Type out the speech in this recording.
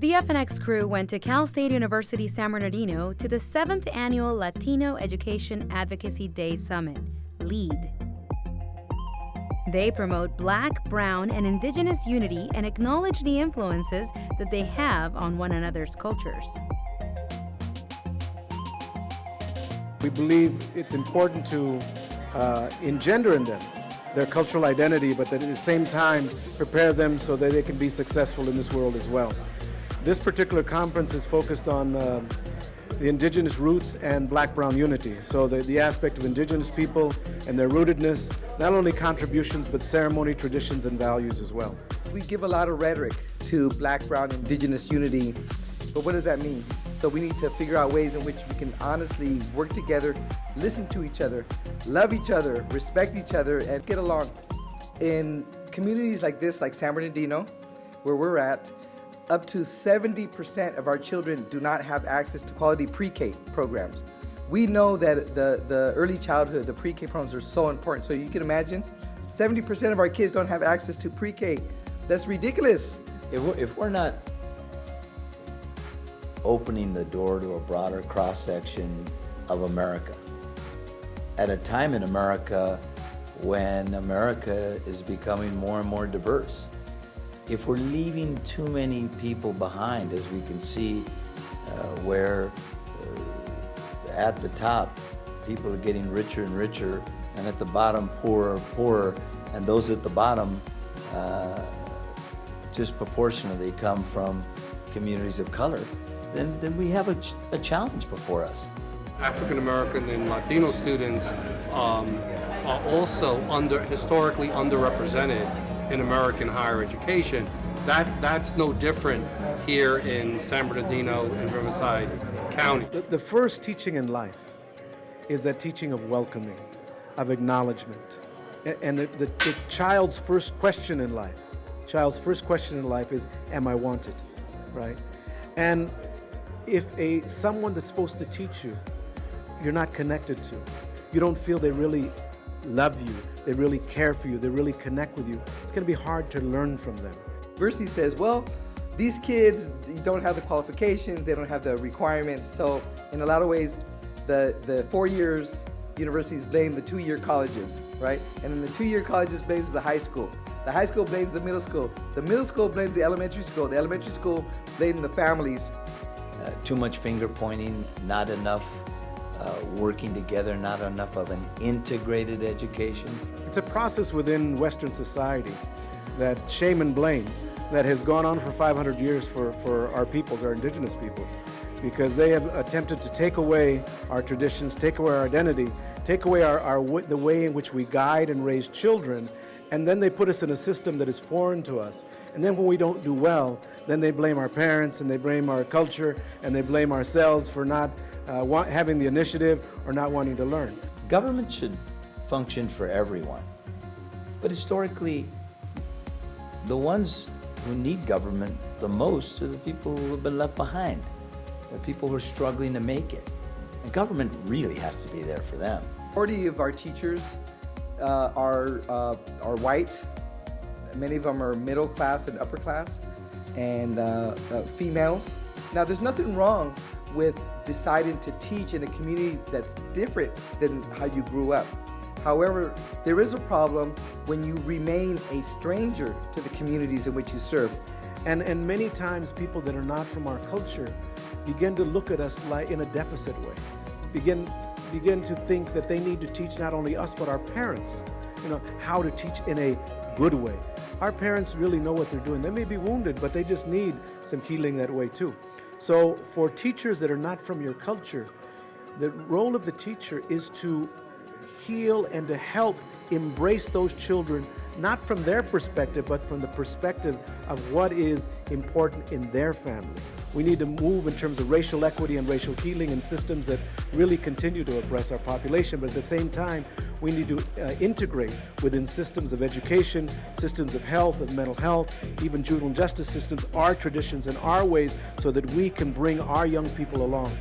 The FNX crew went to Cal State University San Bernardino to the 7th Annual Latino Education Advocacy Days Summit, LEAD. They promote Black, Brown, and Indigenous unity and acknowledge the influences that they have on one another's cultures. We believe it's important to engender in them their cultural identity, but that at the same time prepare them so that they can be successful in this world as well. This particular conference is focused on the Indigenous roots and Black-Brown unity. So the aspect of Indigenous people and their rootedness, not only contributions, but ceremony, traditions, and values as well. We give a lot of rhetoric to Black, Brown, Indigenous unity, but what does that mean? So we need to figure out ways in which we can honestly work together, listen to each other, love each other, respect each other, and get along. In communities like this, like San Bernardino, where we're at, up to 70% of our children do not have access to quality pre-K programs. We know that the early childhood, the pre-K programs are so important. So you can imagine, 70% of our kids don't have access to pre-K. That's ridiculous. If we're not opening the door to a broader cross-section of America, at a time in America when America is becoming more and more diverse, if we're leaving too many people behind, as we can see where at the top people are getting richer and richer, and at the bottom poorer and poorer, and those at the bottom disproportionately come from communities of color, then we have a challenge before us. African American and Latino students are also historically underrepresented in American higher education. That's no different here in San Bernardino and Riverside County. The first teaching in life is that teaching of welcoming, of acknowledgement. And the child's first question in life is, am I wanted, right? And if someone that's supposed to teach you, you're not connected to, you don't feel they really love you, they really care for you, they really connect with you, it's going to be hard to learn from them. University says, well, these kids don't have the qualifications, they don't have the requirements. So in a lot of ways, the 4 years universities blame the 2-year colleges, right? And then the 2-year colleges blames the high school. The high school blames the middle school blames the elementary school blames the families. Too much finger pointing, not enough working together, not enough of an integrated education. It's a process within Western society, that shame and blame, that has gone on for 500 years for our peoples, our indigenous peoples, because they have attempted to take away our traditions, take away our identity, take away the way in which we guide and raise children, and then they put us in a system that is foreign to us. And then when we don't do well, then they blame our parents and they blame our culture and they blame ourselves for not having the initiative or not wanting to learn. Government should function for everyone, but historically, the ones who need government the most are the people who have been left behind, the people who are struggling to make it. And government really has to be there for them. The majority of our teachers are white. Many of them are middle class and upper class, and females. Now, there's nothing wrong with deciding to teach in a community that's different than how you grew up. However, there is a problem when you remain a stranger to the communities in which you serve. And many times people that are not from our culture begin to look at us like in a deficit way. Begin to think that they need to teach not only us but our parents, how to teach in a good way. Our parents really know what they're doing. They may be wounded, but they just need some healing that way too. So for teachers that are not from your culture, the role of the teacher is to heal and to help embrace those children, not from their perspective, but from the perspective of what is important in their family. We need to move in terms of racial equity and racial healing in systems that really continue to oppress our population, but at the same time, we need to integrate within systems of education, systems of health, of mental health, even juvenile justice systems, our traditions and our ways, so that we can bring our young people along.